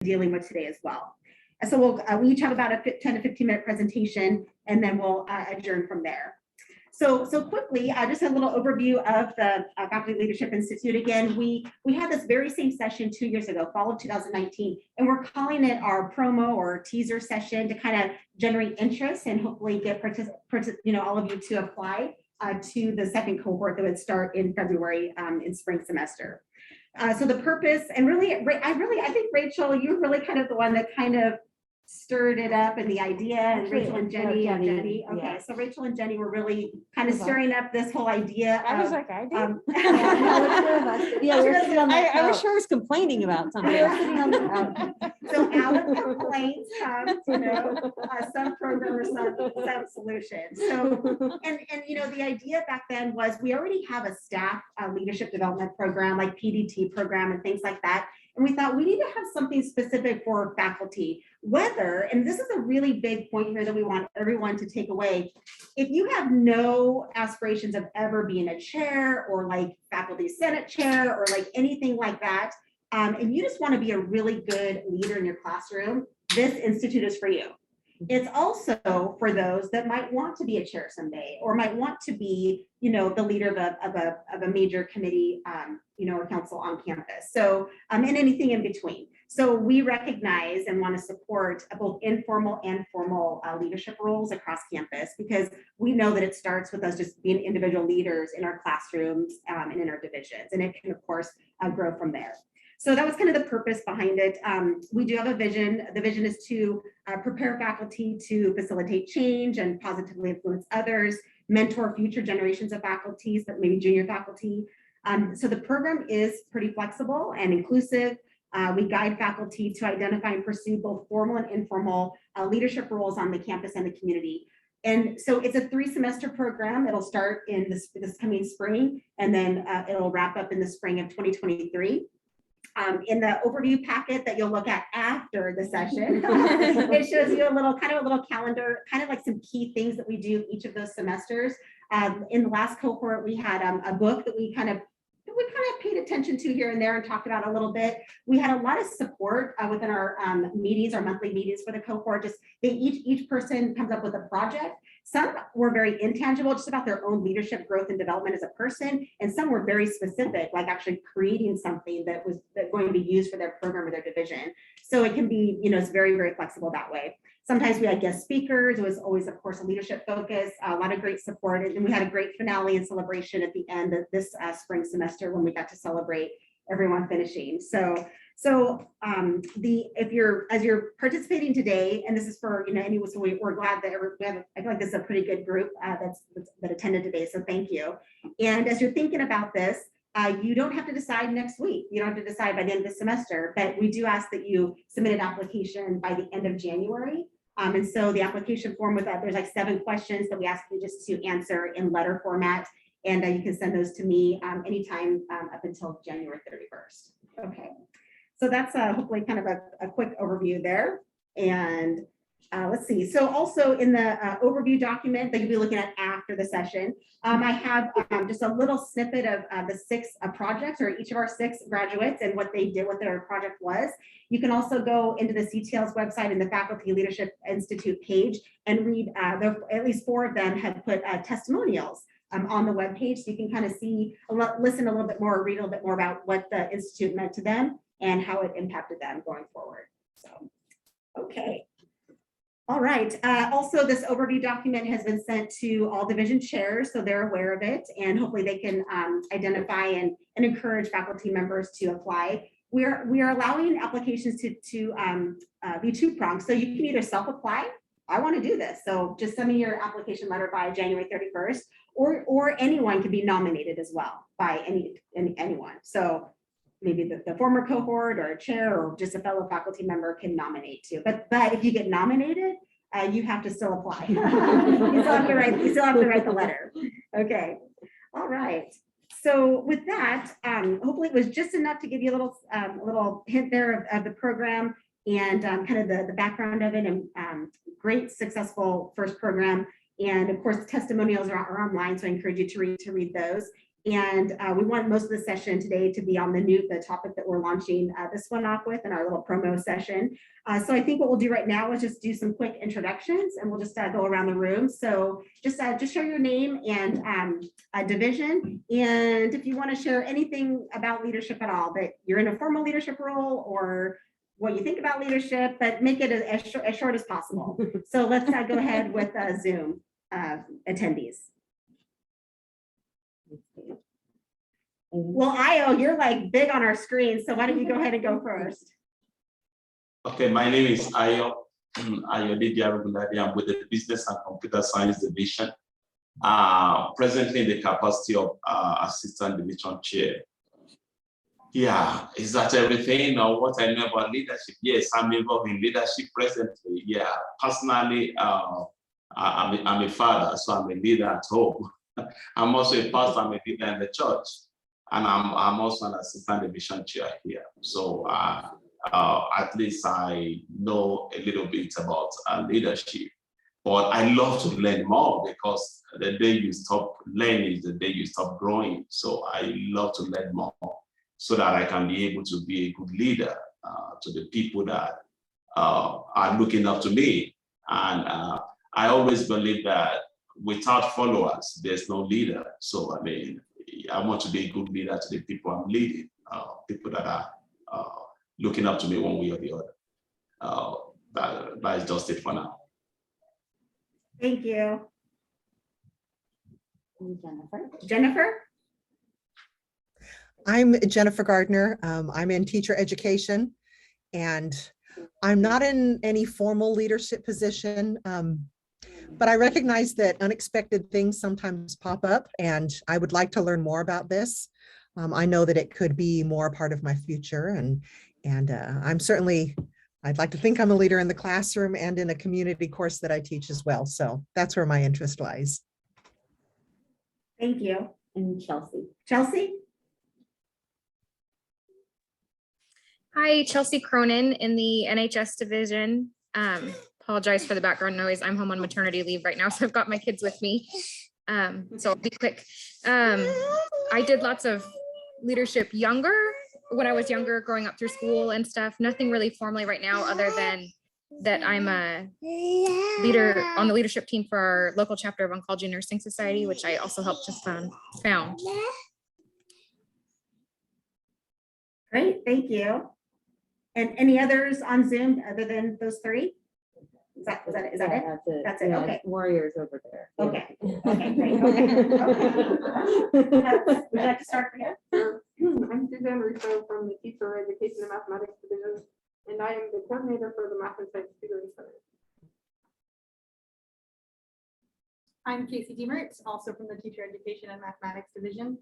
dealing with today as well. And so we each have about a 10 to 15-minute presentation, and then we'll adjourn from there. So quickly, just a little overview of the Faculty Leadership Institute. Again, we had this very same session 2 years ago, fall of 2019, and we're calling it our promo or teaser session to kind of generate interest and hopefully get all of you to apply to the second cohort that would start in February in spring semester. So the purpose, and really, I think Rachel, you're really kind of the one that kind of stirred it up and the idea, and Rachel and Jenni. Okay, yeah. So Rachel and Jenni were really kind of stirring up this whole idea. I was like, I did. I was sure I was complaining about something. So out of complaints comes, some program or some solution. So, and the idea back then was we already have a staff leadership development program, like PDT program and things like that. And we thought we need to have something specific for faculty, whether, and this is a really big point here that we want everyone to take away. If you have no aspirations of ever being a chair or like faculty senate chair or like anything like that, and you just want to be a really good leader in your classroom, this institute is for you. It's also for those that might want to be a chair someday, or might want to be, the leader of a major committee, or council on campus. So, and anything in between. So we recognize and want to support both informal and formal leadership roles across campus, because we know that it starts with us just being individual leaders in our classrooms and in our divisions, and it can of course grow from there. So that was kind of the purpose behind it. We do have a vision. The vision is to prepare faculty to facilitate change and positively influence others, mentor future generations of faculty, but maybe junior faculty. So the program is pretty flexible and inclusive. We guide faculty to identify and pursue both formal and informal leadership roles on the campus and the community. And so it's a 3-semester program. It'll start in this coming spring, and then it'll wrap up in the spring of 2023. In the overview packet that you'll look at after the session, it shows you a little calendar, kind of like some key things that we do each of those semesters. In the last cohort, we had a book that we kind of paid attention to here and there and talked about a little bit. We had a lot of support within our meetings, our monthly meetings for the cohort. Just each person comes up with a project. Some were very intangible, just about their own leadership growth and development as a person, and some were very specific, like actually creating something that was going to be used for their program or their division. So it can be, it's very, very flexible that way. Sometimes we had guest speakers. It was always, of course, a leadership focus, a lot of great support. And we had a great finale and celebration at the end of this spring semester when we got to celebrate everyone finishing. As you're participating today, and this is for, anyone, so we're glad that I feel like this is a pretty good group that attended today. So thank you. And as you're thinking about this, you don't have to decide next week. You don't have to decide by the end of the semester, but we do ask that you submit an application by the end of January. And so the application form with that, there's like 7 questions that we ask you just to answer in letter format. And you can send those to me anytime up until January 31st. Okay, so that's hopefully kind of a quick overview there. And let's see. So also in the overview document that you'll be looking at after the session, I have just a little snippet of the 6 projects, or each of our 6 graduates and what they did, what their project was. You can also go into the CTL's website and the Faculty Leadership Institute page and read, at least 4 of them have put testimonials on the webpage. So you can kind of listen a little bit more, read a little bit more about what the Institute meant to them and how it impacted them going forward. So, okay. All right. Also, this overview document has been sent to all division chairs, so they're aware of it, and hopefully they can identify and encourage faculty members to apply. We are allowing applications to be 2-pronged. So you can either self-apply. I want to do this, so just send me your application letter by January 31st, or anyone can be nominated as well by anyone. So maybe the former cohort or a chair or just a fellow faculty member can nominate too. But if you get nominated, you have to still apply. you still have to write the letter. Okay. All right. So with that, hopefully it was just enough to give you a little hint there of the program and kind of the background of it, and great successful first program. And of course, the testimonials are online, so I encourage you to read those. And we want most of the session today to be on the topic that we're launching this one off with in our little promo session. So I think what we'll do right now is just do some quick introductions, and we'll just go around the room. So just share your name and division. And if you want to share anything about leadership at all, that you're in a formal leadership role or what you think about leadership, but make it as short as possible. So let's go ahead with Zoom attendees. Well, Io, you're like big on our screen, so why don't you go ahead and go first? Okay, my name is Ayo. I'm with the Business and Computer Science Division. Presently in the capacity of Assistant Division Chair. Yeah, is that everything or what I know about leadership? Yes, I'm involved in leadership presently. Yeah, personally, I'm a father, so I'm a leader at home. I'm also a pastor, I'm a leader in the church. And I'm also an assistant division chair here. So at least I know a little bit about leadership. But I love to learn more, because the day you stop learning is the day you stop growing. So I love to learn more so that I can be able to be a good leader to the people that are looking up to me. And I always believe that without followers, there's no leader. So I mean, I want to be a good leader to the people I'm leading, people that are looking up to me one way or the other. That is just it for now. Thank you. Jennifer? I'm Jennifer Gardner. I'm in teacher education, and I'm not in any formal leadership position. But I recognize that unexpected things sometimes pop up, and I would like to learn more about this. I know that it could be more a part of my future, and I'd like to think I'm a leader in the classroom and in a community course that I teach as well. So that's where my interest lies. Thank you. And Chelsea. Chelsea? Hi, Chelsea Cronin in the NHS division. Apologize for the background noise. I'm home on maternity leave right now, so I've got my kids with me. So I'll be quick. I did lots of leadership when I was younger, growing up through school and stuff. Nothing really formally right now, other than that I'm a leader on the leadership team for our local chapter of Oncology Nursing Society, which I also helped just found. Great, thank you. And any others on Zoom other than those three? Is that it? That's it. That's it, Yeah, okay. Warriors over there. Okay, okay, great, okay. Would you like to start here? I'm Suzanne Russo from the Teacher Education and Mathematics Division, and I am the coordinator for the Math and Science Tutoring Center. I'm Casey Demertz, also from the Teacher Education and Mathematics Division.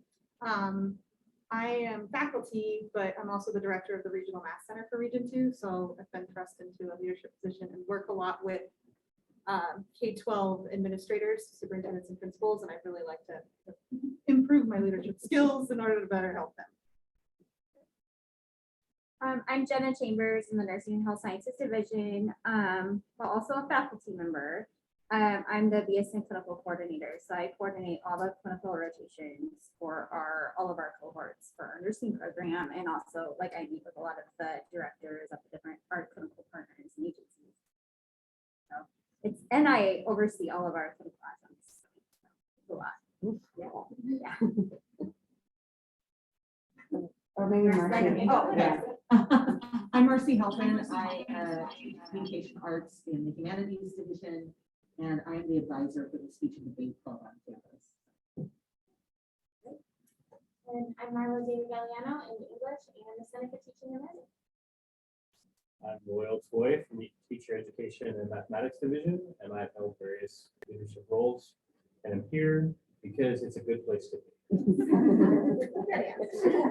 I am faculty, but I'm also the director of the Regional Math Center for Region 2, so I've been thrust into a leadership position and work a lot with K-12 administrators, superintendents, and principals, and I'd really like to improve my leadership skills in order to better help them. I'm Jenna Chambers in the Nursing and Health Sciences Division, but also a faculty member. I'm the BSN Clinical Coordinator, so I coordinate all the clinical rotations for all of our cohorts for our nursing program, and also I meet with a lot of the directors of the different our clinical partners and agencies. So and I oversee all of our clinical outcomes. It's a lot. Yeah. Or maybe Marcy. Oh, Yeah. I'm Marcy Helpin. I teach communication arts in the humanities division, and I'm the advisor for the speech and debate club on campus. And I'm Marla David Galliano in English and the Center for Teaching and Learning. I'm Loyal Toy from the Teacher Education and Mathematics Division, and I've held various leadership roles. And I'm here because it's a good place to be.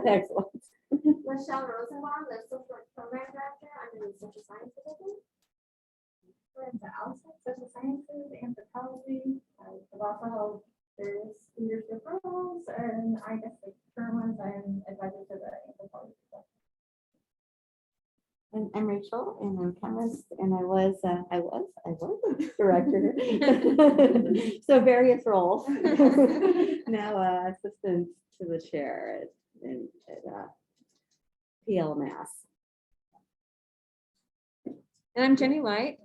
Excellent. LaChelle Rosenbaum, the social work program director under the social science division. We're into ALSA, social sciences, anthropology. I've also held various leadership roles, and I guess the current ones I'm advisor to the anthropology. And I'm Rachel, and I'm chemist, and I was a director. So various roles. Now assistant to the chair at PL Mass. And I'm Jenny Light,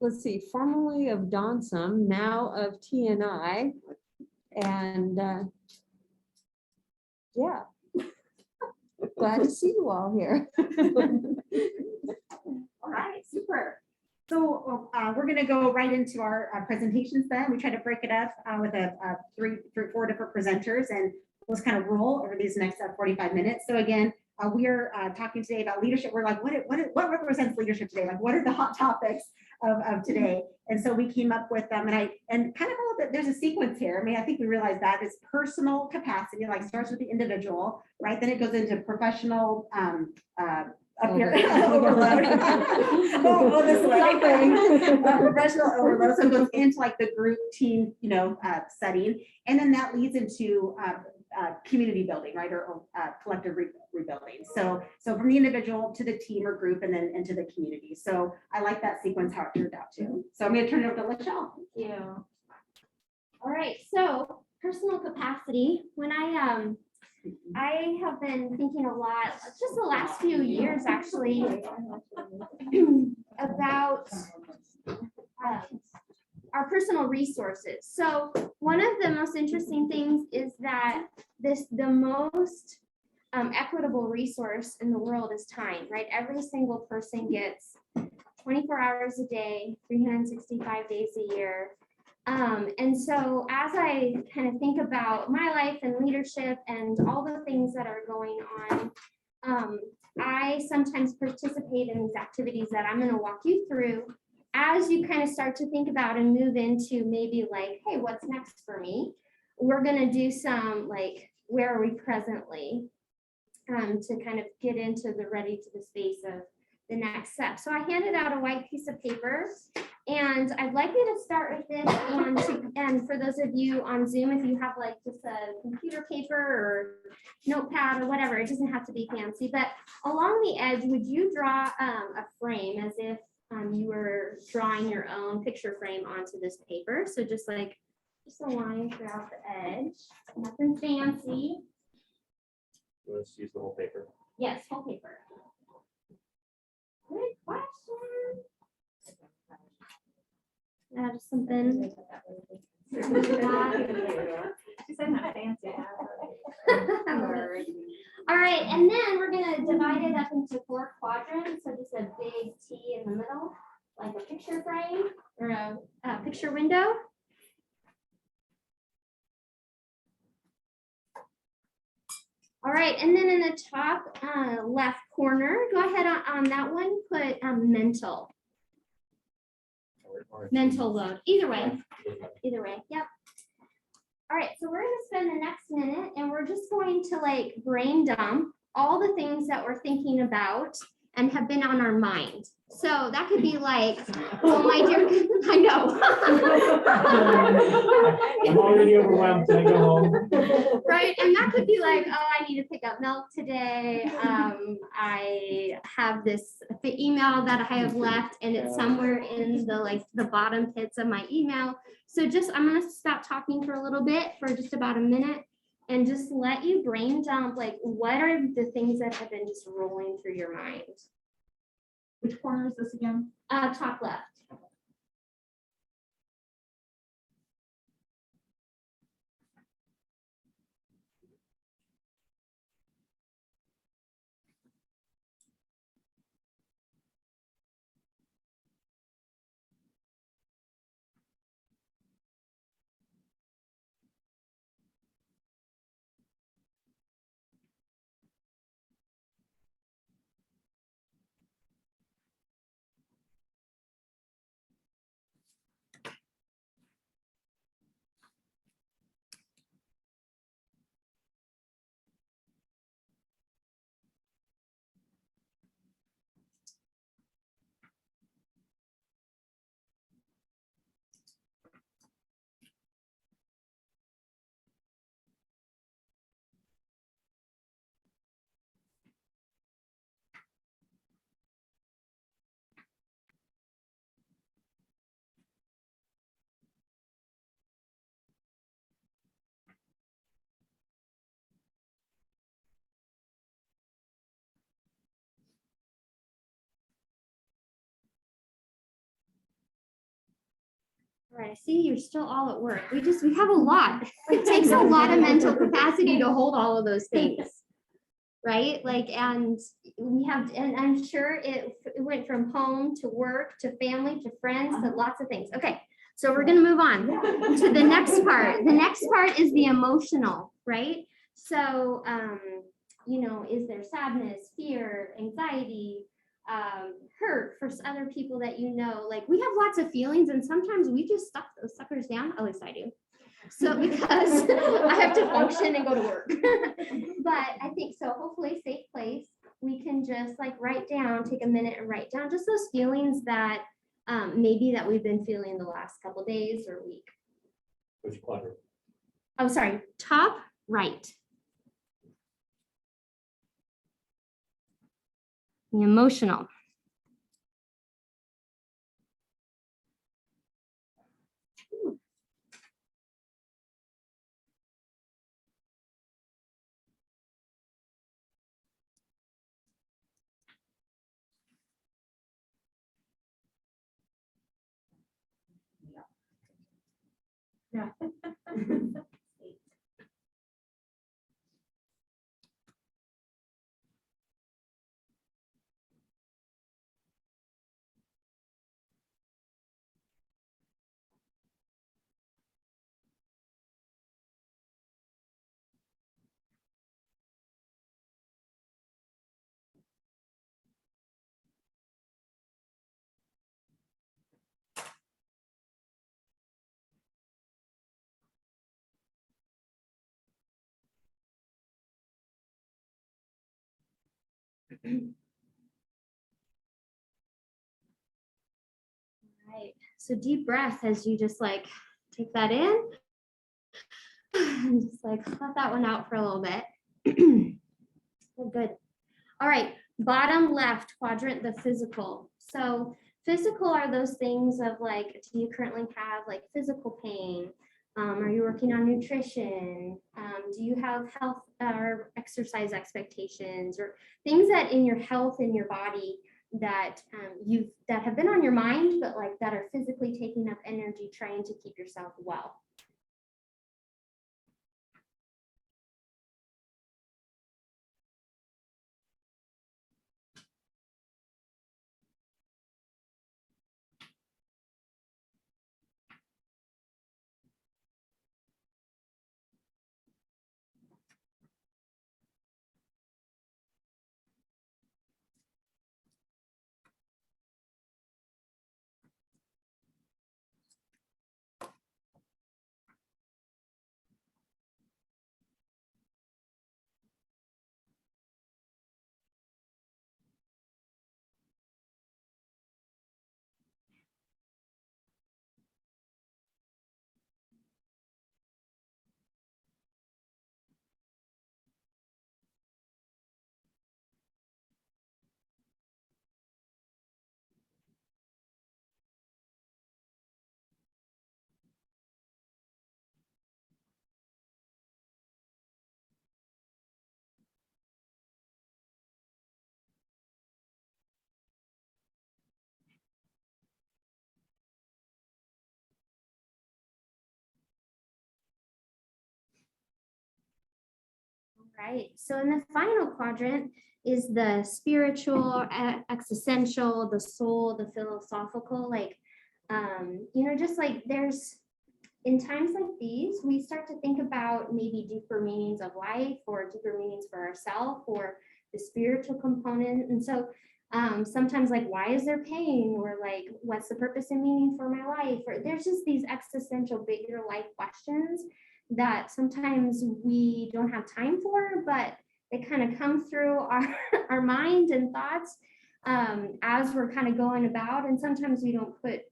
let's see, formerly of Donsum, now of TNI. And yeah, glad to see you all here. All right, super. So we're going to go right into our presentations then. We try to break it up with four different presenters, and we'll just kind of roll over these next 45 minutes. So again, we are talking today about leadership. We're like, what represents leadership today? Like, what are the hot topics of today? And so we came up with them, and kind of all that. There's a sequence here. I mean, I think we realized that is personal capacity, like starts with the individual, right? Then it goes into professional up here. Overload. Oh, this way. Professional overload. So it goes into like the group team, setting, and then that leads into community building, right, or collective rebuilding. So from the individual to the team or group, and then into the community. So I like that sequence how it turned out too. So I'm going to turn it over to LaChelle. Thank you. All right, so personal capacity. When I have been thinking a lot, just the last few years actually, about our personal resources. So one of the most interesting things is that the most equitable resource in the world is time, right? Every single person gets 24 hours a day, 365 days a year. And so as I kind of think about my life and leadership and all the things that are going on, I sometimes participate in these activities that I'm going to walk you through as you kind of start to think about and move into maybe like, hey, what's next for me? We're going to do some like, where are we presently, to kind of get into the ready to the space of the next step. So I handed out a white piece of paper, and I'd like you to start with this. And for those of you on Zoom, if you have like just a computer paper or notepad or whatever, it doesn't have to be fancy, but along the edge, would you draw a frame as if you were drawing your own picture frame onto this paper? So just a line throughout the edge, nothing fancy. Let's use the whole paper. Yes, whole paper. Good question. Just something. All right, and then we're going to divide it up into 4 quadrants. So just a big T in the middle, like a picture frame or a picture window. All right, and then in the top left corner, go ahead on that one, put mental. Mental load, either way, yep. All right, so we're gonna spend the next minute and we're just going to like brain dump all the things that we're thinking about and have been on our mind. So that could be like, oh my dear, I know. I'm already overwhelmed. Can I go home? Right, and that could be like, oh, I need to pick up milk today. I have the email that I have left, and it's somewhere in the bottom pits of my email. So I'm gonna stop talking for a little bit, for just about a minute, and just let you brain dump, like, what are the things that have been just rolling through your mind? Which corner is this again? Top left. All right, I see you're still all at work. We have a lot. It takes a lot of mental capacity to hold all of those things. Right? Like, and I'm sure it went from home to work, to family, to friends, to lots of things. Okay, so we're gonna move on to the next part. The next part is the emotional, right? So, you know, is there sadness, fear, anxiety, hurt for other people that you know? Like, we have lots of feelings, and sometimes we just stuff those suckers down. At least I do. So because I have to function and go to work. But I think so, hopefully safe place, we can just like write down, take a minute and write down just those feelings that maybe that we've been feeling the last couple days or week. Which quadrant? Oh, sorry, top right. The emotional. Yeah. Right. So deep breath as you just like take that in and just like let that one out for a little bit. Good. All right. Bottom left quadrant, the physical. So physical are those things of like, do you currently have like physical pain? Are you working on nutrition? Do you have health or exercise expectations or things that in your health in your body that that have been on your mind, but like that are physically taking up energy trying to keep yourself well? Right. So in the final quadrant is the spiritual, existential, the soul, the philosophical, like, you know, just like there's, in times like these, we start to think about maybe deeper meanings of life or deeper meanings for ourselves or the spiritual component. And so sometimes like, why is there pain? Or like, what's the purpose and meaning for my life? Or there's just these existential bigger life questions that sometimes we don't have time for, but they kind of come through our mind and thoughts as we're kind of going about. And sometimes we don't put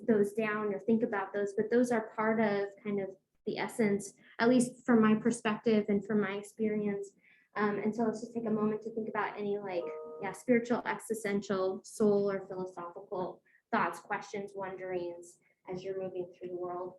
those down or think about those, but those are part of kind of the essence, at least from my perspective and from my experience. And so let's just take a moment to think about any like, yeah, spiritual, existential, soul or philosophical thoughts, questions, wonderings as you're moving through the world.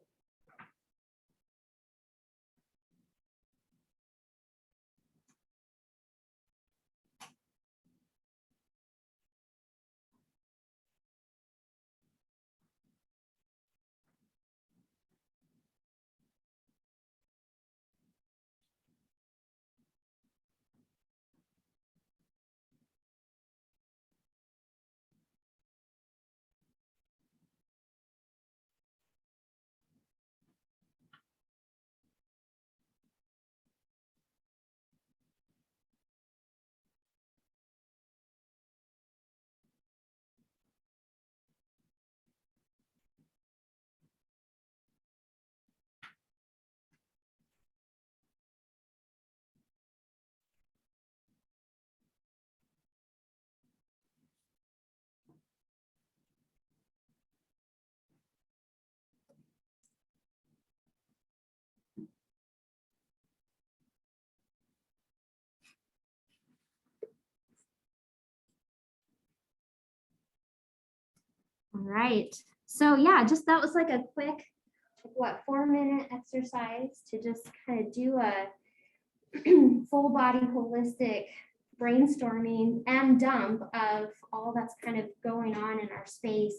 All right. So yeah, just that was like a quick, 4-minute exercise to just kind of do a full body holistic brainstorming and dump of all that's kind of going on in our space,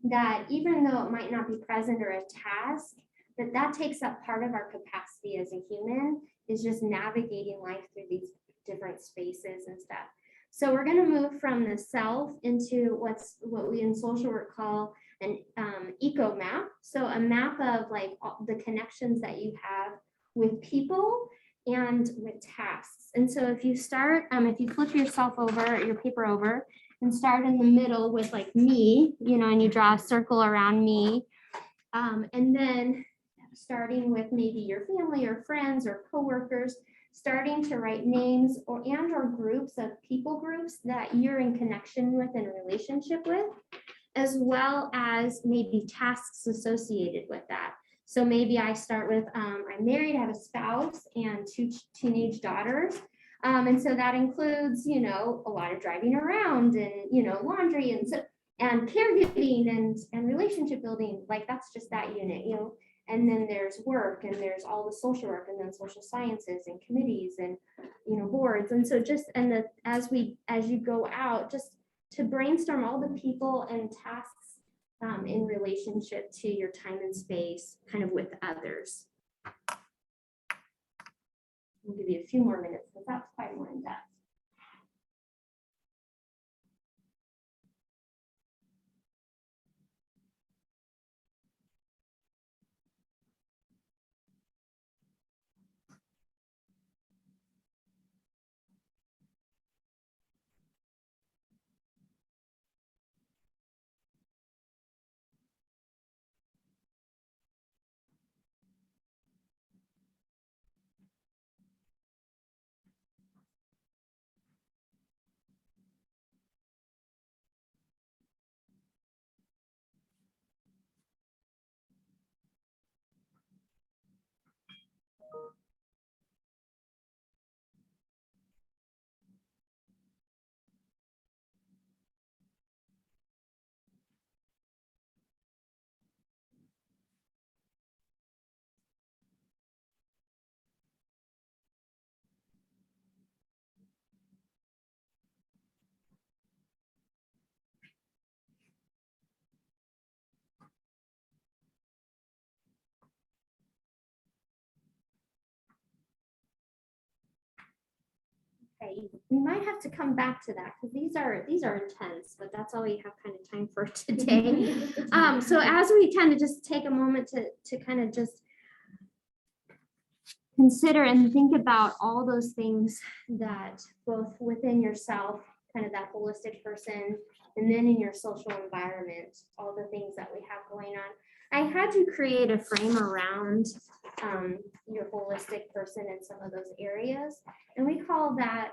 that even though it might not be present or a task, that takes up part of our capacity as a human, is just navigating life through these different spaces and stuff. So we're going to move from the self into what we in social work call an eco map. So a map of like the connections that you have with people and with tasks. And so if you start, if you flip yourself over, your paper over, and start in the middle with like me, and you draw a circle around me, and then starting with maybe your family or friends or coworkers, starting to write names or groups of people groups that you're in connection with and relationship with, as well as maybe tasks associated with that. So maybe I start with, I'm married, I have a spouse and 2 teenage daughters. And so that includes, a lot of driving around and, laundry and caregiving and relationship building. Like that's just that unit, And then there's work and there's all the social work and then social sciences and committees and, boards. And so just, as you go out, just to brainstorm all the people and tasks in relationship to your time and space, kind of with others. I'll give you a few more minutes because that's quite more in depth. Okay, we might have to come back to that because these are intense, but that's all we have kind of time for today. So as we kind of just take a moment to kind of just consider and think about all those things that both within yourself, kind of that holistic person, and then in your social environment, all the things that we have going on. I had to create a frame around your holistic person in some of those areas. And we call that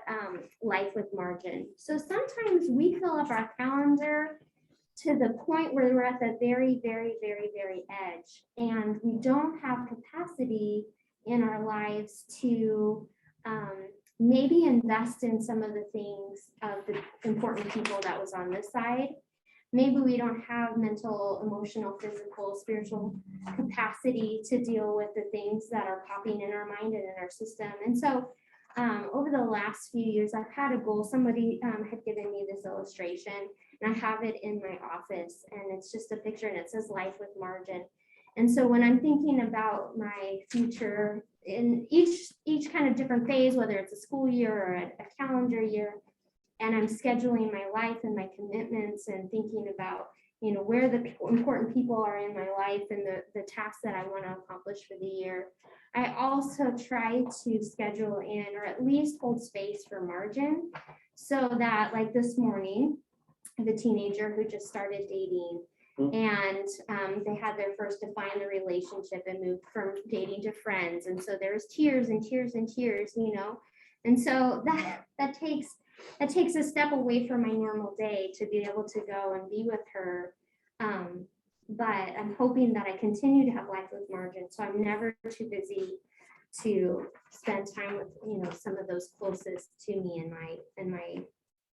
life with margin. So sometimes we fill up our calendar to the point where we're at the very, very, very, very edge. And we don't have capacity in our lives to maybe invest in some of the things of the important people that was on this side. Maybe we don't have mental, emotional, physical, spiritual capacity to deal with the things that are popping in our mind and in our system. And so over the last few years, I've had a goal. Somebody had given me this illustration and I have it in my office, and it's just a picture and it says life with margin. And so when I'm thinking about my future in each kind of different phase, whether it's a school year or a calendar year, and I'm scheduling my life and my commitments and thinking about, where the important people are in my life and the tasks that I want to accomplish for the year, I also try to schedule in or at least hold space for margin, so that like this morning, I have a teenager who just started dating. And they had their first define the relationship and moved from dating to friends. And so there was tears and tears and tears, And so that takes a step away from my normal day to be able to go and be with her. But I'm hoping that I continue to have life with margin. So I'm never too busy to spend time with, some of those closest to me in my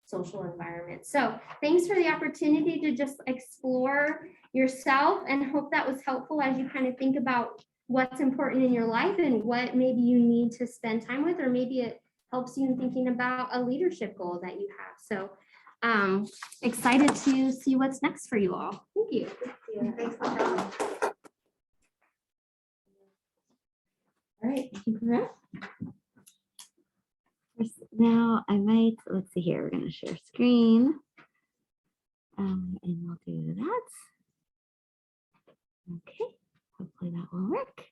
social environment. So thanks for the opportunity to just explore yourself, and hope that was helpful as you kind of think about what's important in your life and what maybe you need to spend time with, or maybe it helps you in thinking about a leadership goal that you have. So excited to see what's next for you all. Thank you. Thanks for coming. All right, thank you, Chris. Now I might, let's see here, we're going to share screen. And we'll do that. Okay, hopefully that will work.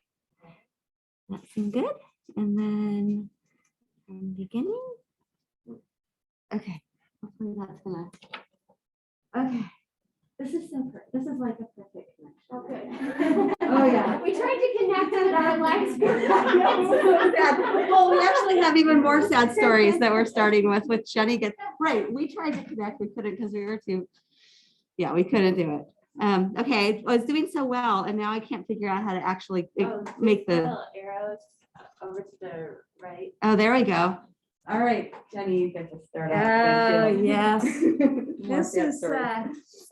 That seemed good. And then from the beginning. Okay, hopefully that's gonna. Okay, this is so perfect. This is like a perfect connection. Okay. Oh yeah. We tried to connect with our lives. Well, we actually have even more sad stories that we're starting with Jenni gets, right, we tried to connect, we couldn't because we were too, yeah, we couldn't do it. Okay, I was doing so well and now I can't figure out how to actually make the arrows over to the right. Oh, there we go. All right, Jenni, you get to start off. Oh, Thank you. yes. More This sad is, stories.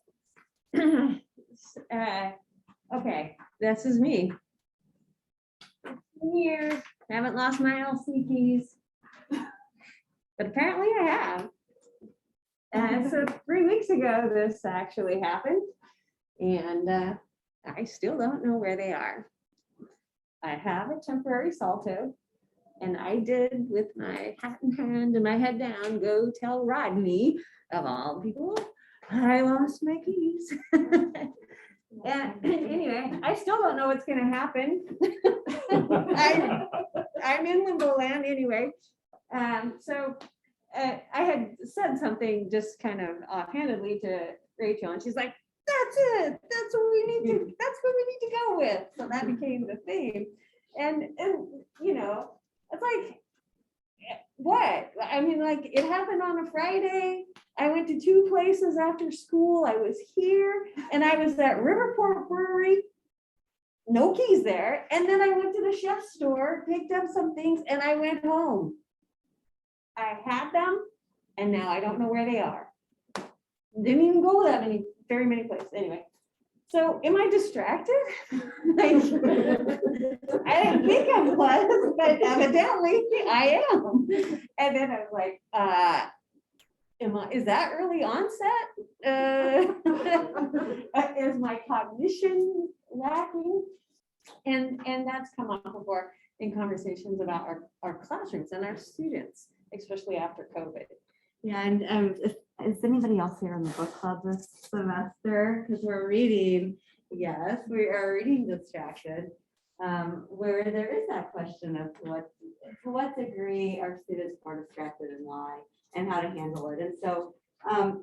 okay, this is me. Here, haven't lost my LC keys. But apparently I have. And so 3 weeks ago, this actually happened. And I still don't know where they are. I have a temporary Salto. And I did, with my hat in hand and my head down, go tell Rodney, of all people, I lost my keys. And anyway, I still don't know what's gonna happen. I'm in limbo land anyway. So I had said something just kind of offhandedly to Rachel, and she's like, that's it. That's what we need to, that's what we need to go with. So that became the theme. And you know, it's like, what? I mean, like, it happened on a Friday. I went to 2 places after school. I was here and I was at Riverport Brewery. No keys there. And then I went to the chef's store, picked up some things, and I went home. I had them and now I don't know where they are. Didn't even go very many places. Anyway. So am I distracted? I didn't think I was, but evidently I am. And then I was like, is that early onset? Is my cognition lacking? And that's come up before in conversations about our classrooms and our students, especially after COVID. Yeah, and is anybody else here in the book club this semester? Because we're reading, yes, we are reading Distraction, where there is that question of to what degree are students more distracted and why, and how to handle it. And so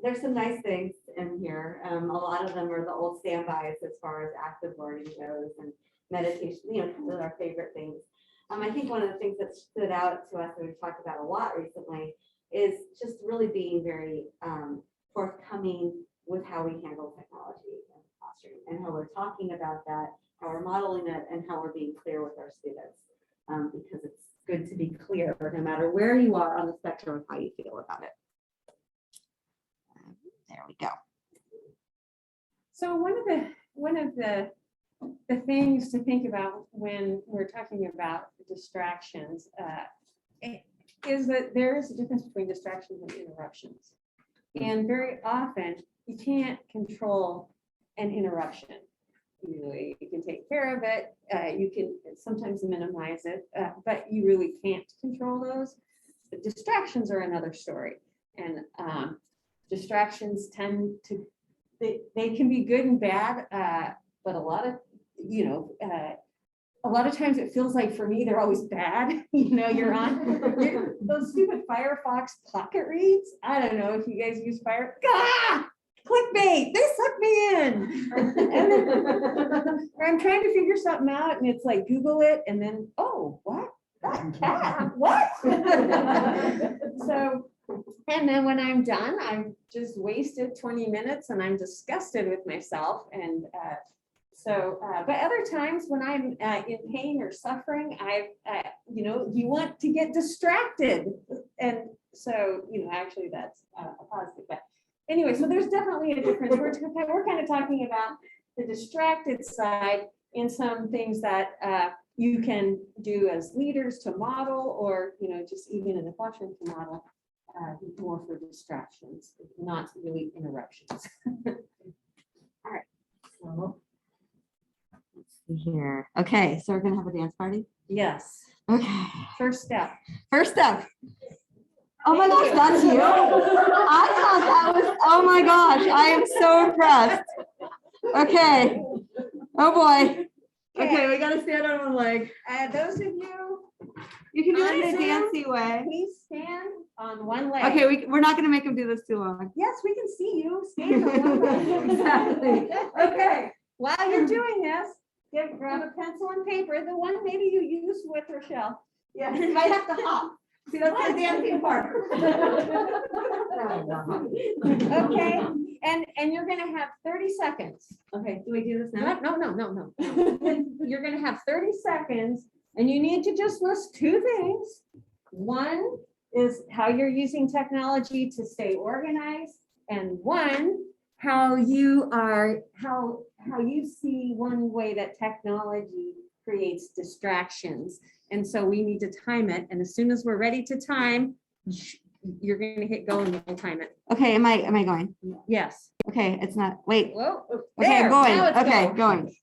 there's some nice things in here. A lot of them are the old standbys as far as active learning goes and meditation, you know, those are our favorite things. I think one of the things that stood out to us and we've talked about a lot recently is just really being very forthcoming with how we handle technology in the classroom and how we're talking about that, how we're modeling it, and how we're being clear with our students. Because it's good to be clear no matter where you are on the spectrum of how you feel about it. There we go. So one of the things to think about when we're talking about distractions is that there is a difference between distractions and interruptions. And very often you can't control an interruption. Usually you can take care of it. You can sometimes minimize it, but you really can't control those. The distractions are another story. And distractions tend to, they can be good and bad, but a lot of, you know, a lot of times it feels like for me, they're always bad. You know, you're on those stupid Firefox pocket reads. I don't know if you guys use clickbait, they suck me in. And then, or I'm trying to figure something out and it's like, Google it. And then, oh, what? That cat, what? So, and then when I'm done, I've just wasted 20 minutes and I'm disgusted with myself. And So, but other times when I'm in pain or suffering, you want to get distracted. And so, actually that's a positive. But anyway, so there's definitely a difference. We're kind of talking about the distracted side in some things that you can do as leaders to model, or, just even in the classroom to model, more for distractions, not really interruptions. All right. So, let's see here. Okay, so we're gonna have a dance party? Yes. Okay. First step. First step. Oh my gosh, that's you. I thought that was, oh my gosh, I am so impressed. Okay. Oh boy. Okay, we gotta stand on one leg. Those of you, You can do On it in a Zoom, dancey way. please stand on one leg. Okay, we're not gonna make them do this too long. Yes, we can see you. Stand on one leg. Exactly. Okay, while you're doing this, grab a pencil and paper, the one maybe you used with Rochelle. Yeah, you might have to hop. See, that's the dancing part. Okay, and you're gonna have 30 seconds. Okay, do we do this now? No. You're gonna have 30 seconds and you need to just list two things. One is how you're using technology to stay organized, and one, how you see one way that technology creates distractions. And so we need to time it. And as soon as we're ready to time, you're gonna hit go and we'll time it. Okay, am I going? Yes. Okay, it's not, wait. Whoa. Okay, There, I'm going. now it's Okay, go. going.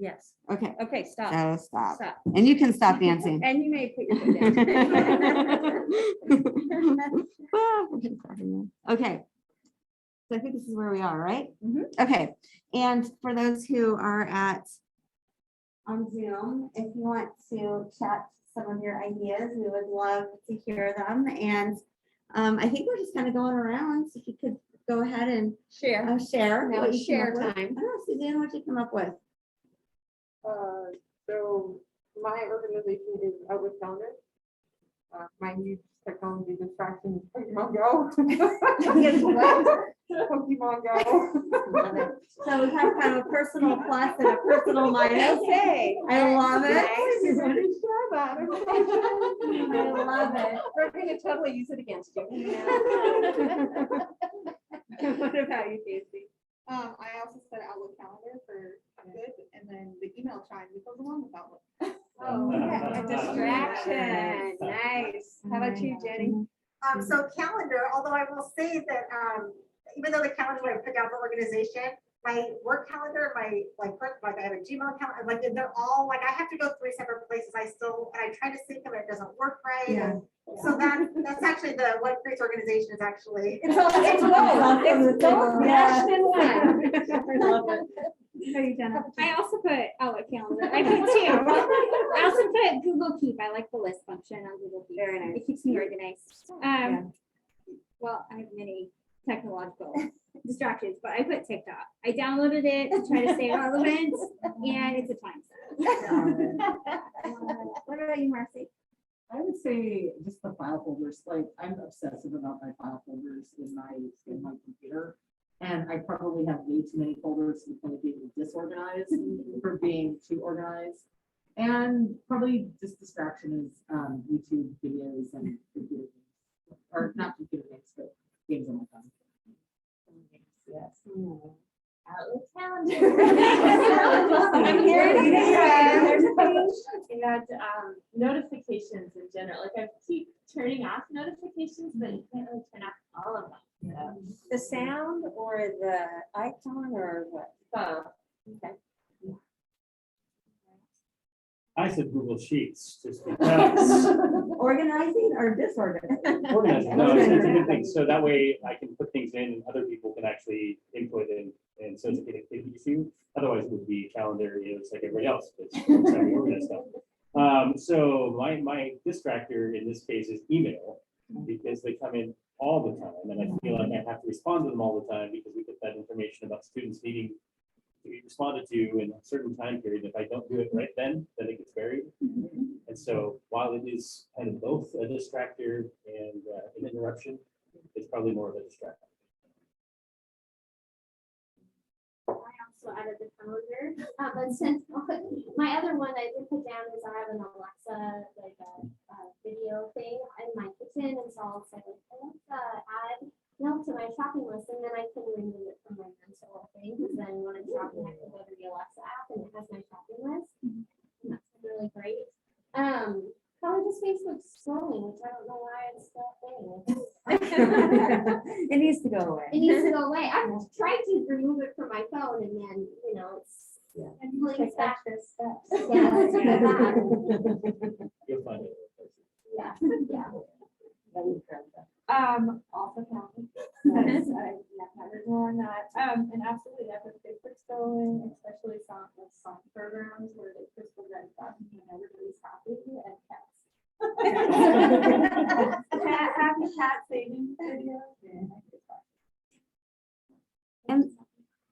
Yes. Okay, Okay, stop. so stop. Stop. And you can stop dancing. And you may put your foot down. Okay. So I think this is where we are, right? Mhm. Okay. And for those who are on Zoom, if you want to chat some of your ideas, we would love to hear them. And I think we're just kind of going around. So if you could go ahead and Share. share. Now what it's you came share up with. time. I don't know, Suzanne, what you come up with? So my organization is Outward Calendar. My new technology distraction is Pokemon Go. Pokemon Go. Love it. So we have kind of a personal plus and a personal minus. Okay. I love it. Nice. I love it. We're gonna totally use it against you. What about you, Casey? I also set Outlook calendar for good, and then the email chime goes along with Outlook. Oh, a distraction. Nice. How about you, Jenny? So calendar, although I will say that, even though the calendar I pick out for organization, my work calendar, my I have a Gmail account, like they're all like, I have to go 3 separate places. I try to sync them, it doesn't work right. Yeah. And so that's actually what creates organization is actually. It's both. It's both meshed in one. I love it. I also put Outlook calendar. I put two. I also put Google Keep. I like the list function on Google Keep. Very nice. It keeps me organized. Well, I have many technological distractions, but I put TikTok. I downloaded it to try to stay relevant, and it's a time suck. What about you, Marcy? I would say just the file folders, like I'm obsessive about my file folders in my computer. And I probably have way too many folders to the point of being disorganized for being too organized. And probably just distraction is YouTube videos and computer games, or not computer games, but games on my phone. Yes. Outlook calendar. I'm here to There's a page. And notifications in general, like I keep turning off notifications, but you can't really turn off all of them. So. The sound or the icon or what? Both. Okay. I said Google Sheets just because. Organizing or disorganizing? Organizing, no, it's a good thing. So that way I can put things in and other people can actually input and And so it's a connectivity issue. Otherwise, it would be calendar, it's like everybody else. So my distractor in this case is email, because they come in all the time, and I feel like I have to respond to them all the time because we get that information about students needing to be responded to in a certain time period. If I don't do it right then it gets buried. And so while it is kind of both a distractor and an interruption, it's probably more of a distractor. I also added the calendar, but since my other one I did put down is I have an Alexa, like a video thing in my kitchen, and so I'll say, Alexa, add milk to my shopping list, and then I can remove it from my mental thing, because then when I'm shopping, I can go to the Alexa app and it has my shopping list. And that's really great. Probably just Facebook scrolling, which I don't know why it's still a thing. It needs to go away. It needs to go away. I've tried to remove it from my phone, and then, it's. Yeah. And links back. steps. Yeah, it's really bad. You'll find it. Yeah, yeah. Also counting. Because I never on that. And absolutely, I put Facebook scrolling, especially song programs where they crystal red button and everybody's happy and cats. Happy cat saving videos.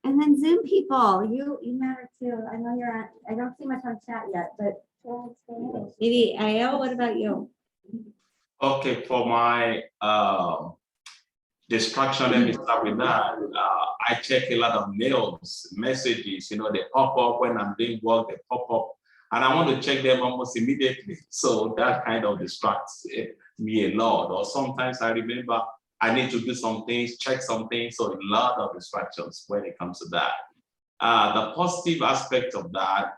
And then Zoom people, you matter too. I know you're on, I don't see much on chat yet, but maybe Ayo, what about you? Okay, for my distraction, let me start with that. I check a lot of mails, messages, they pop up when I'm doing work, they pop up, and I want to check them almost immediately. So that kind of distracts me a lot. Or sometimes I remember I need to do some things, check some things, so a lot of distractions when it comes to that. The positive aspect of that,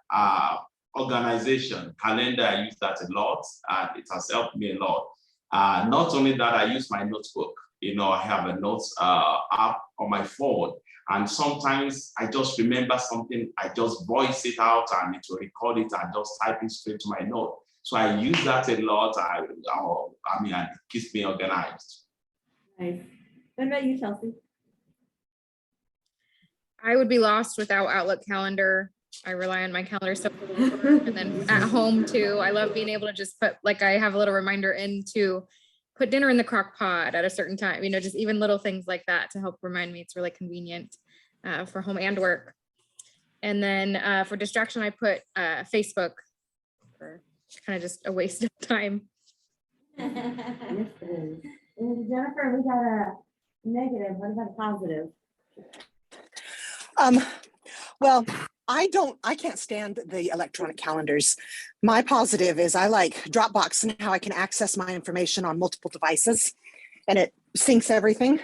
organization, calendar, I use that a lot, and it has helped me a lot. Not only that, I use my notebook. I have a notes app on my phone, and sometimes I just remember something, I just voice it out, and it will record it and just type it straight to my note. So I use that a lot. And it keeps me organized. Nice. What about you, Chelsea? I would be lost without Outlook calendar. I rely on my calendar so and then at home too. I love being able to just put, like, I have a little reminder in to put dinner in the crock pot at a certain time, just even little things like that to help remind me. It's really convenient for home and work. And then for distraction, I put Facebook for kind of just a waste of time. Yes, it is. And Jennifer, we got a negative. What about a positive? Well, I can't stand the electronic calendars. My positive is I like Dropbox and how I can access my information on multiple devices, and it syncs everything.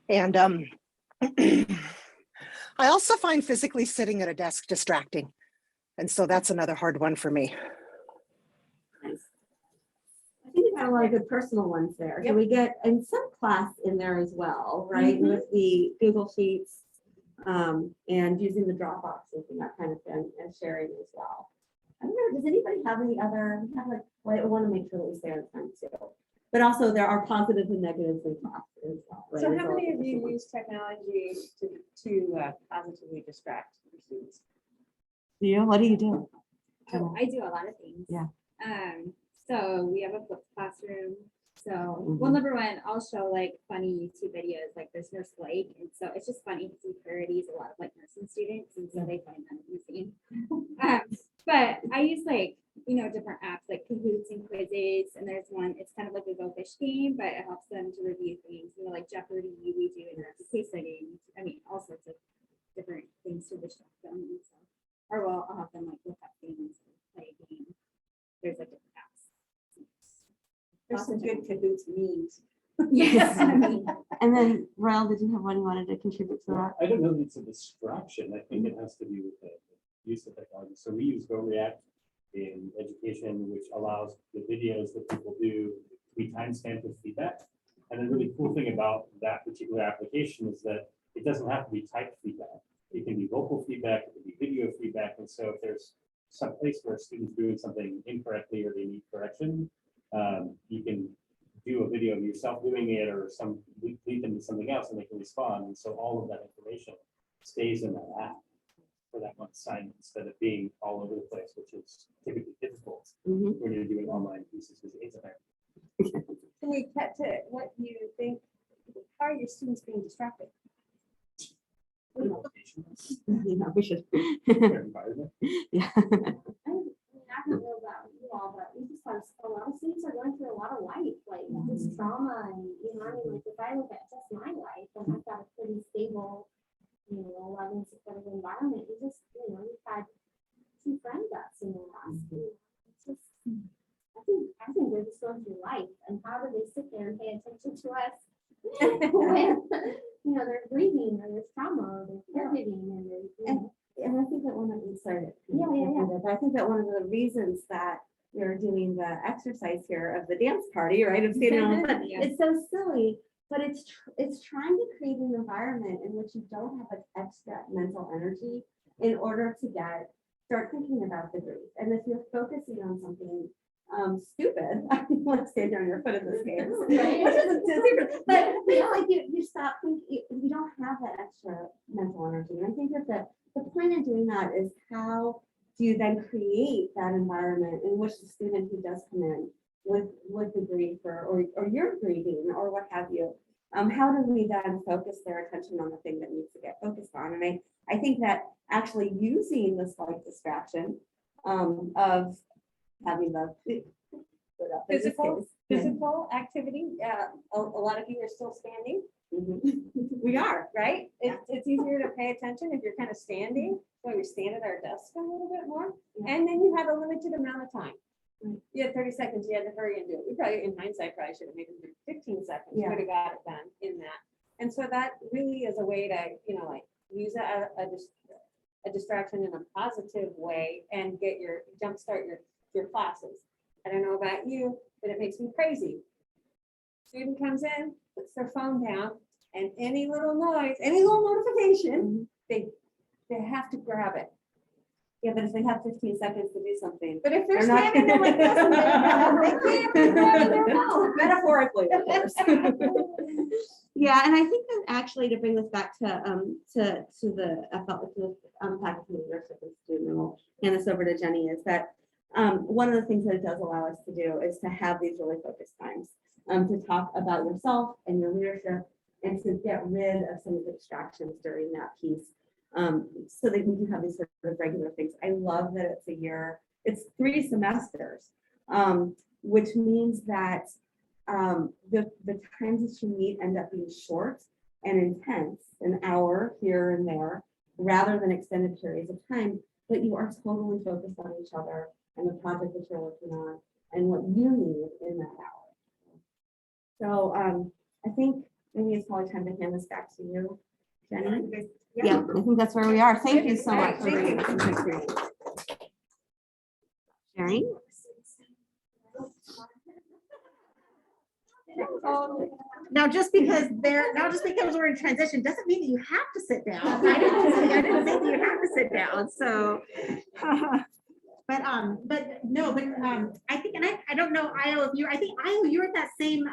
And I also find physically sitting at a desk distracting. And so that's another hard one for me. Nice. I think we got a lot of good personal ones there. Yep. So we get in some class in there as well, right? With the Google Sheets and using the Dropboxes and that kind of thing, and sharing as well. I don't know, does anybody have any other, I want to make sure that we stay on time too. But also there are positives and negatives in class as well. Right? So how many of you use technology to positively distract your students? What do you do? Oh, I do a lot of things. Yeah. So we have a flipped classroom. So well, number one, I'll show like funny YouTube videos like this Nurse Blake. And so it's just funny because he parodies a lot of like nursing students. And so they find that amusing. But I use like, different apps like Kahoots and quizzes. And there's one, it's kind of like a Go Fish game, but it helps them to review things, like Jeopardy, we do in case study. I mean, all sorts of different things to distract them. And so, or well, I'll have them like look up things and play a game. There's like different apps. There's some good Kahoots memes. Yes. And then, Rael, did you have one you wanted to contribute to that? I don't know if it's a distraction. I think it has to do with the use of technology. So we use GoReact in education, which allows the videos that people do to be timestamped with feedback. And the really cool thing about that particular application is that it doesn't have to be typed feedback. It can be vocal feedback, it can be video feedback. And so if there's some place where a student's doing something incorrectly or they need correction, you can do a video of yourself doing it or some lead them to something else and they can respond. And so all of that information stays in that app for that one assignment instead of being all over the place, which is typically difficult when you're doing online pieces because it's a Can we cut to what you think, how are your students being distracted? Yeah, we should. environment. Yeah. I don't know about you all, but we just have a lot of students are going through a lot of life, like this trauma and, you know, I mean, like if I look at just my life and I've got a pretty stable, you know, loving, supportive environment, we just, you know, we've had 2 friend deaths in the last, you know, it's just, I think they're just going through life and how do they sit there and pay attention to us when, you know, they're grieving or there's trauma or they're caregiving and there's, you know. And I think that one of Yeah. I think that one of the reasons that we're doing the exercise here of the dance party, right? Of standing on, but it's so silly, but it's trying to create an environment in which you don't have an extra mental energy in order to start thinking about the grief. And if you're focusing on something stupid, I want to stand on your foot in this case, which isn't too stupid, but you know, like you stop thinking, you don't have that extra mental energy. And I think that the point in doing that is how do you then create that environment in which the student who does come in with the grief or you're grieving or what have you, how do we then focus their attention on the thing that needs to get focused on? And I think that actually using this like distraction of having the Physical activity, a lot of you are still standing. We are, right? It's easier to pay attention if you're kind of standing, so you stand at our desk a little bit more. And then you have a limited amount of time. You had 30 seconds, you had to hurry and do it. We probably, in hindsight, probably should have made it 15 seconds. You would have got it done in that. And so that really is a way to, you know, like use a distraction in a positive way and get jumpstart your classes. I don't know about you, but it makes me crazy. Student comes in, puts their phone down, and any little noise, any little notification, they have to grab it. Yeah, but if they have 15 seconds to do something. But if they're not- standing there like this, and they can't grab their phone. Metaphorically, of course. Yeah, and I think that actually to bring this back to the faculty leadership institute, and we'll hand this over to Jenni, is that one of the things that it does allow us to do is to have these really focused times to talk about yourself and your leadership and to get rid of some of the distractions during that piece so that we can have these sort of regular things. I love that it's a year, it's 3 semesters, which means that the times that you meet end up being short and intense, an hour here and there, rather than extended periods of time, but you are totally focused on each other and the project that you're working on and what you need in that hour. So I think maybe it's probably time to hand this back to you, Jenni. Yeah, I think that's where we are. Thank you so much for bringing this experience. Sherry? Now, just because we're in transition doesn't mean that you have to sit down. I didn't say that you have to sit down. So, I think, and I don't know, Io, if you, I think Io, you were at that same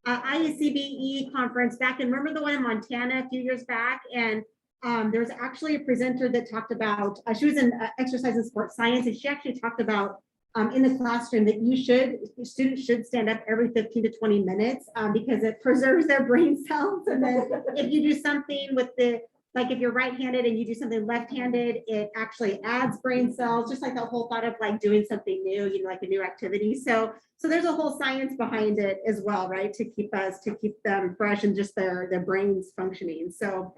IACBE conference back in, remember the one in Montana a few years back? And there was actually a presenter that talked about, she was in exercise and sports science, and she actually talked about in the classroom that students should stand up every 15 to 20 minutes because it preserves their brain cells. And then if you do something with like if you're right-handed and you do something left-handed, it actually adds brain cells, just like the whole thought of like doing something new, you know, like a new activity. So there's a whole science behind it as well, right? To keep them fresh and just their brains functioning. So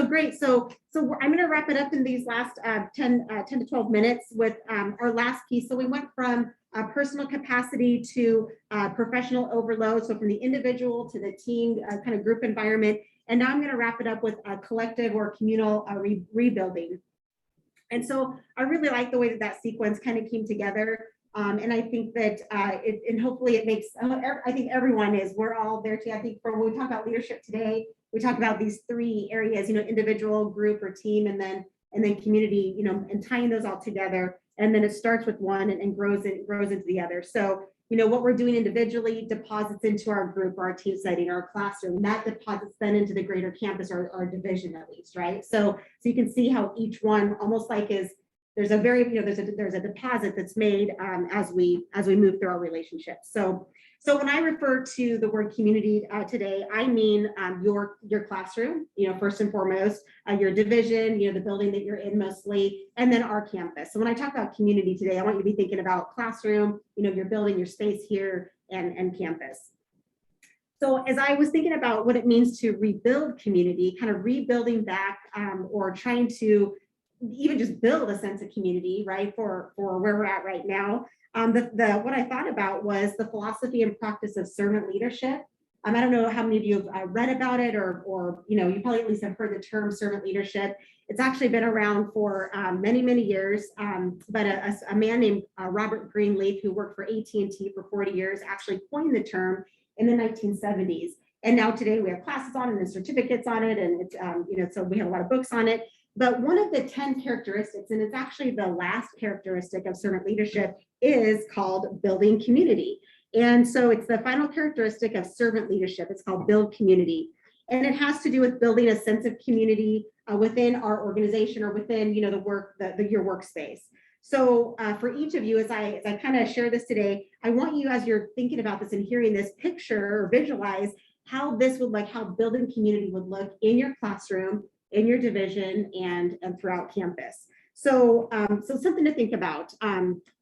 great. So I'm going to wrap it up in these last 10 to 12 minutes with our last piece. So we went from personal capacity to professional overload. So from the individual to the team kind of group environment. And now I'm going to wrap it up with a collective or communal rebuilding. And so I really like the way that sequence kind of came together. And I think that and hopefully it makes, I think everyone we're all there too. I think when we talk about leadership today, we talk about these 3 areas, you know, individual, group, or team, and then community, you know, and tying those all together. And then it starts with one and grows into the other. So, what we're doing individually deposits into our group, our team setting, our classroom, and that deposits then into the greater campus or our division at least, right? So you can see how each one almost like there's a very, there's a deposit that's made as we move through our relationships. So when I refer to the word community today, I mean your classroom, first and foremost, your division, the building that you're in mostly, and then our campus. So when I talk about community today, I want you to be thinking about classroom, your building, your space here, and campus. So as I was thinking about what it means to rebuild community, kind of rebuilding back or trying to even just build a sense of community, right, for where we're at right now. What I thought about was the philosophy and practice of servant leadership. I don't know how many of you have read about it or you probably at least have heard the term servant leadership. It's actually been around for many, many years, but a man named Robert Greenleaf, who worked for AT&T for 40 years, actually coined the term in the 1970s. And now today we have classes on it and certificates on it, and it's, so we have a lot of books on it. But one of the 10 characteristics, and it's actually the last characteristic of servant leadership, is called building community. And so it's the final characteristic of servant leadership. It's called build community. And it has to do with building a sense of community within our organization or within your workspace. So for each of you, as I kind of share this today, I want you, as you're thinking about this and hearing this picture or visualize how this would how building community would look in your classroom, in your division, and throughout campus. So something to think about.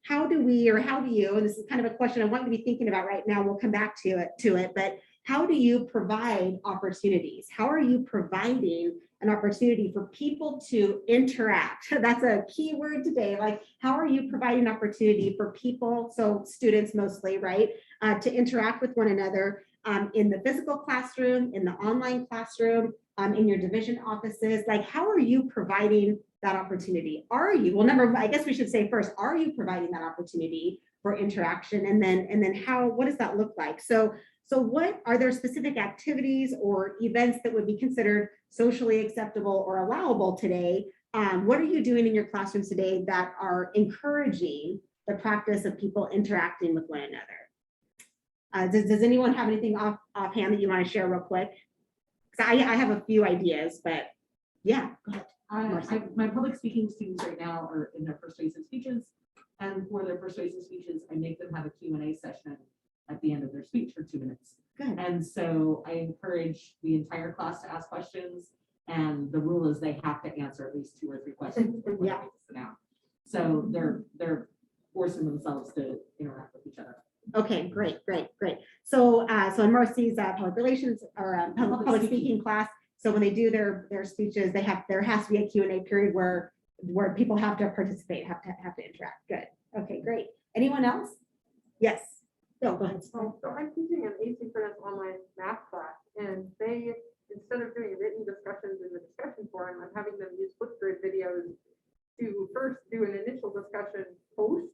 How do you, and this is kind of a question I want you to be thinking about right now, we'll come back to it, but how do you provide opportunities? How are you providing an opportunity for people to interact? That's a key word today. How are you providing opportunity for people, so students mostly, right, to interact with one another in the physical classroom, in the online classroom, in your division offices? How are you providing that opportunity? I guess we should say first, are you providing that opportunity for interaction? And then what does that look like? So what are there specific activities or events that would be considered socially acceptable or allowable today? What are you doing in your classrooms today that are encouraging the practice of people interacting with one another? Does anyone have anything offhand that you want to share real quick? I have a few ideas, but yeah, go ahead. My public speaking students right now are in their persuasive speeches, and for their persuasive speeches, I make them have a Q&A session at the end of their speech for 2 minutes. Good. And so I encourage the entire class to ask questions, and the rule is they have to answer at least 2 or 3 questions before they sit down. So they're forcing themselves to interact with each other. Okay, great. So in Marcy's public relations or public speaking class, so when they do their speeches, there has to be a Q&A period where people have to participate, have to interact. Good. Okay, great. Anyone else? Yes. No, go ahead. So I'm teaching an asynchronous online math class, and they, instead of doing written discussions in the discussion forum, I'm having them use Flipgrid videos to first do an initial discussion post,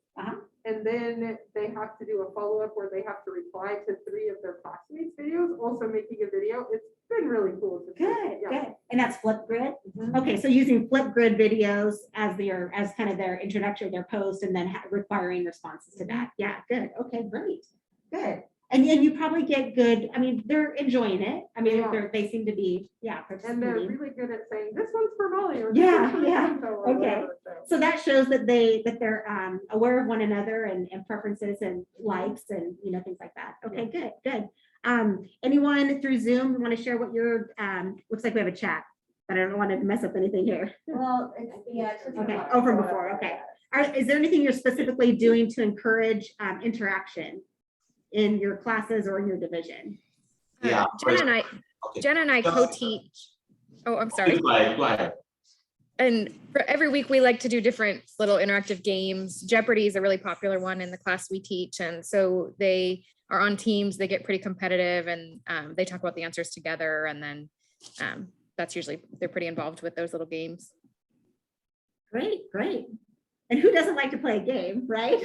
and then they have to do a follow-up where they have to reply to 3 of their classmates' videos, also making a video. It's been really cool to see. Good. And that's Flipgrid. Okay, so using Flipgrid videos as kind of their introduction, their post, and then requiring responses to that. Yeah, good. Okay, great. Good. And you probably get good, they're enjoying it. They seem to be, and they're really good at saying, this one's for Molly. Or Yeah. or Okay. whatever, So that shows that they're aware of one another and preferences and likes and things like that. Okay, good. Anyone through Zoom want to share what your looks like we have a chat, but I don't want to mess up anything here. Well, it's just Okay. Oh, from before. Okay. Is there anything you're specifically doing to encourage interaction in your classes or in your division? Yeah. Jenna and I co-teach. Oh, I'm sorry. Go ahead. And for every week we like to do different little interactive games. Jeopardy is a really popular one in the class we teach. And so they are on teams, they get pretty competitive, and they talk about the answers together. And then that's usually, they're pretty involved with those little games. Great. And who doesn't like to play a game, right?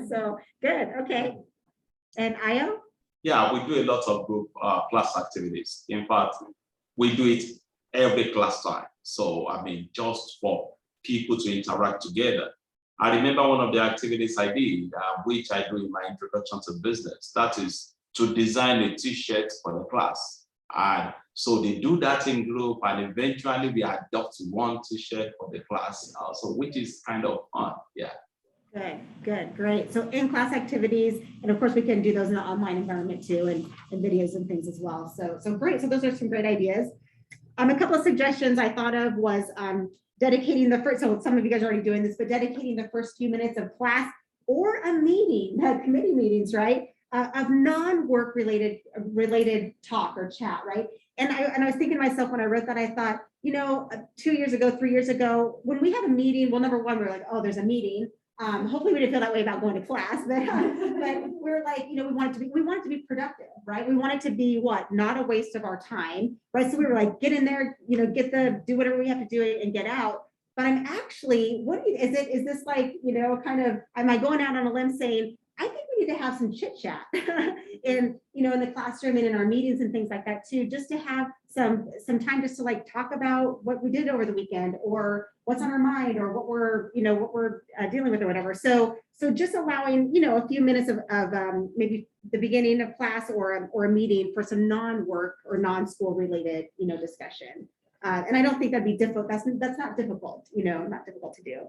So good. Okay. And Ayo? Yeah, we do a lot of group class activities. In fact, we do it every class time. So, just for people to interact together. I remember one of the activities I did, which I do in my introduction to business, that is to design a t-shirt for the class. And so they do that in group, and eventually we adopt one t-shirt for the class also, which is kind of fun, yeah. Good, great. So in-class activities, and of course we can do those in an online environment too, and videos and things as well. So great. So those are some great ideas. A couple of suggestions I thought of was dedicating the first, so some of you guys are already doing this, but dedicating the first few minutes of class or a meeting, committee meetings, right? Of non-work related talk or chat, right? And I was thinking to myself when I wrote that, I thought, 2 years ago, 3 years ago, when we have a meeting, well, number one, we're like, oh, there's a meeting. Hopefully we didn't feel that way about going to class, but we're like, we want it to be productive, right? We want it to be not a waste of our time, right? So we were like, get in there, do whatever we have to do and get out. But I'm actually, is this like, kind of, am I going out on a limb saying, I think we need to have some chit chat in the classroom and in our meetings and things like that too, just to have some time just to like talk about what we did over the weekend or what's on our mind or what we're dealing with or whatever. So just allowing, a few minutes of maybe the beginning of class or a meeting for some non-work or non-school related, discussion. And I don't think that'd be difficult. That's not difficult, not difficult to do.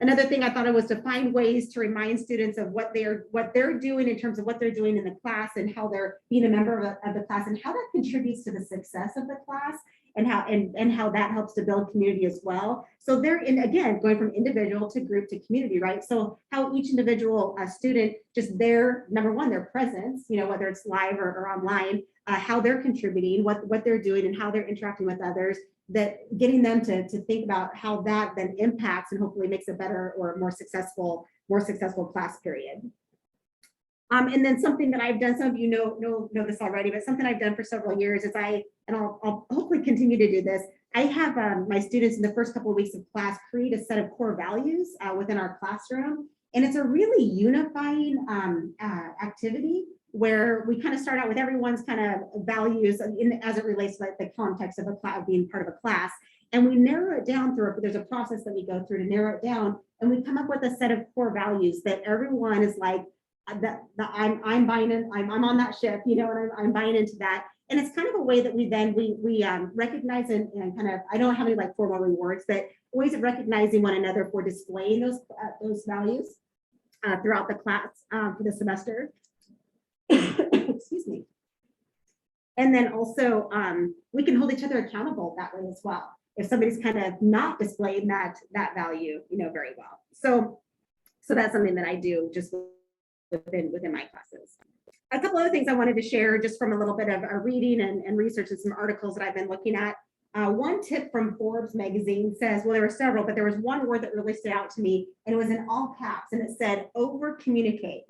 Another thing I thought it was to find ways to remind students of what they're doing in terms of what they're doing in the class and how they're being a member of the class and how that contributes to the success of the class and how that helps to build community as well. So they're again, going from individual to group to community, right? So how each individual student, just their, number one, their presence, whether it's live or online, how they're contributing, what they're doing and how they're interacting with others, that getting them to think about how that then impacts and hopefully makes a better or more successful class period. And then something that I've done, some of you know this already, but something I've done for several years is I'll hopefully continue to do this. I have my students in the first couple of weeks of class create a set of core values within our classroom. And it's a really unifying activity where we kind of start out with everyone's kind of values as it relates to like the context of being part of a class. And we narrow it down there's a process that we go through to narrow it down. And we come up with a set of core values that everyone is like, I'm buying in, I'm on that ship, and I'm buying into that. And it's kind of a way that we recognize and kind of, I don't have any like formal rewards, but ways of recognizing one another for displaying those values throughout the class for the semester. Excuse me. And then also we can hold each other accountable that way as well. If somebody's kind of not displaying that value, very well. So that's something that I do just within my classes. A couple other things I wanted to share just from a little bit of reading and research and some articles that I've been looking at. One tip from Forbes magazine says, well, there were several, but there was one word that really stood out to me, and it was in all caps, and it said over communicate.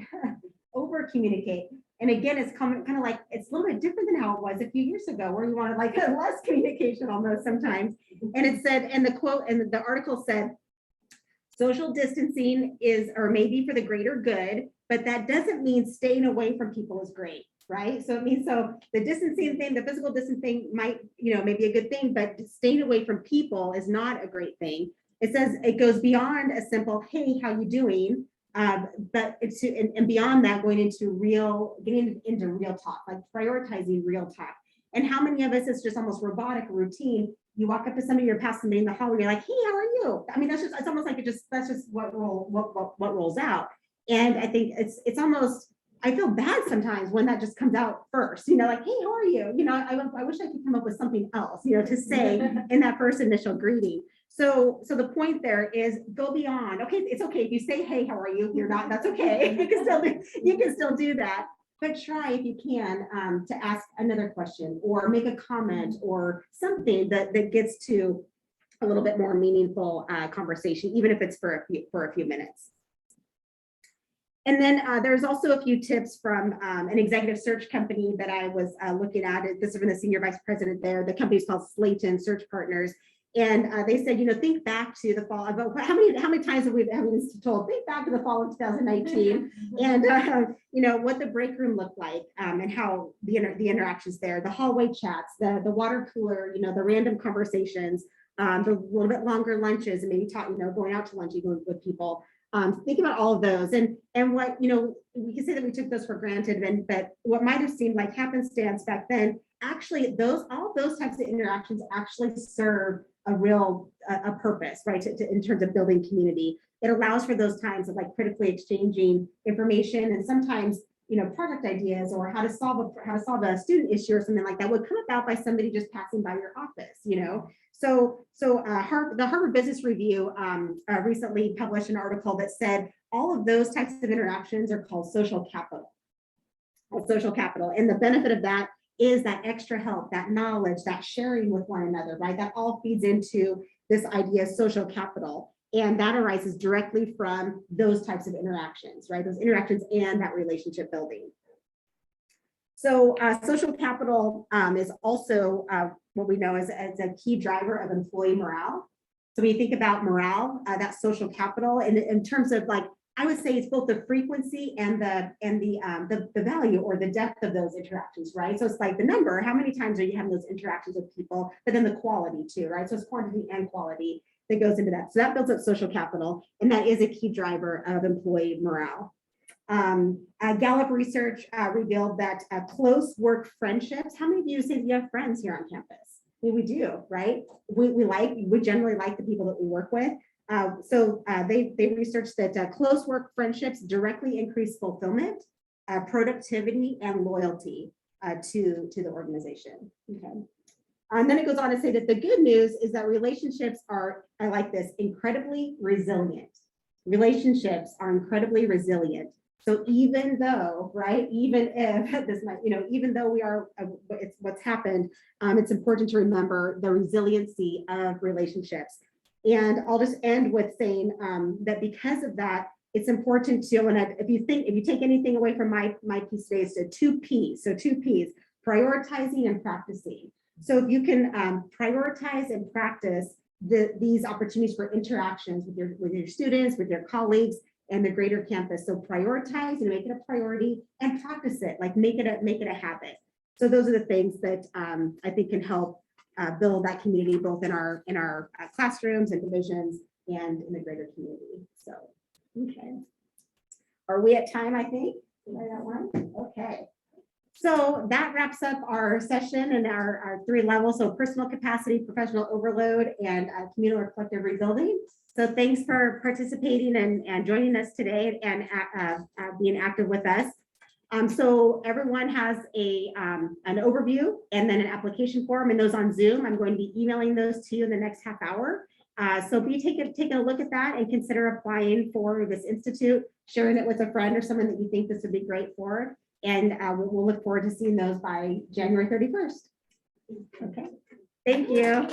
Over communicate. And again, it's kind of like, it's a little bit different than how it was a few years ago, where you wanted like less communication almost sometimes. And it said, and the quote and the article said, social distancing is or maybe for the greater good, but that doesn't mean staying away from people is great, right? So it means, so the distancing thing, the physical distancing might, maybe a good thing, but staying away from people is not a great thing. It says it goes beyond a simple, hey, how you doing? But it's and beyond that, getting into real talk, like prioritizing real talk. And how many of us, it's just almost robotic routine. You walk up to somebody, you're passing somebody in the hallway, you're like, hey, how are you? I mean, it's almost like that's just what rolls out. And I think it's almost, I feel bad sometimes when that just comes out first, like, hey, how are you? I wish I could come up with something else, to say in that first initial greeting. So the point there is go beyond. Okay, it's okay if you say, hey, how are you? You're not, that's okay. You can still do that. But try, if you can, to ask another question or make a comment or something that gets to a little bit more meaningful conversation, even if it's for a few minutes. And then there's also a few tips from an executive search company that I was looking at. This is from the senior vice president there. The company is called Slayton Search Partners. And they said, think back to the fall of, how many times have we been told, think back to the fall of 2019 and, what the break room looked like and how the interactions there, the hallway chats, the water cooler, the random conversations, the little bit longer lunches and maybe talk, going out to lunch even with people. Think about all of those and what, we can say that we took those for granted, but what might have seemed like happenstance back then, actually all of those types of interactions actually serve a real a purpose, right? In terms of building community. It allows for those times of like critically exchanging information and sometimes, project ideas or how to solve a student issue or something like that would come about by somebody just passing by your office, So the Harvard Business Review recently published an article that said all of those types of interactions are called social capital. And the benefit of that is that extra help, that knowledge, that sharing with one another, right? That all feeds into this idea of social capital. And that arises directly from those types of interactions, right? Those interactions and that relationship building. So social capital is also what we know as a key driver of employee morale. So when you think about morale, that's social capital in terms of like, I would say it's both the frequency and the value or the depth of those interactions, right? So it's like the number, how many times are you having those interactions with people, but then the quality too, right? So it's quantity and quality that goes into that. So that builds up social capital, and that is a key driver of employee morale. Gallup research revealed that close work friendships, how many of you say you have friends here on campus? We do, right? We generally like the people that we work with. So they researched that close work friendships directly increase fulfillment, productivity, and loyalty to the organization. Okay. And then it goes on to say that the good news is that relationships are, I like this, incredibly resilient. Relationships are incredibly resilient. So even though, right, even if this might, even though we are, it's what's happened, it's important to remember the resiliency of relationships. And I'll just end with saying that because of that, it's important to, and if you take anything away from my piece today, it's two P's. So two P's, prioritizing and practicing. So if you can prioritize and practice these opportunities for interactions with your students, with your colleagues, and the greater campus. So prioritize and make it a priority and practice it, like make it a habit. So those are the things that I think can help build that community, both in our classrooms and divisions and in the greater community. So, okay. Are we at time, I think? Right at one? Okay. So that wraps up our session and our 3 levels. So personal capacity, professional overload, and communal or collective rebuilding. So thanks for participating and joining us today and being active with us. So everyone has an overview and then an application form, and those on Zoom. I'm going to be emailing those to you in the next half hour. So be taking a look at that and consider applying for this institute, sharing it with a friend or someone that you think this would be great for. And we'll look forward to seeing those by January 31st. Okay, thank you.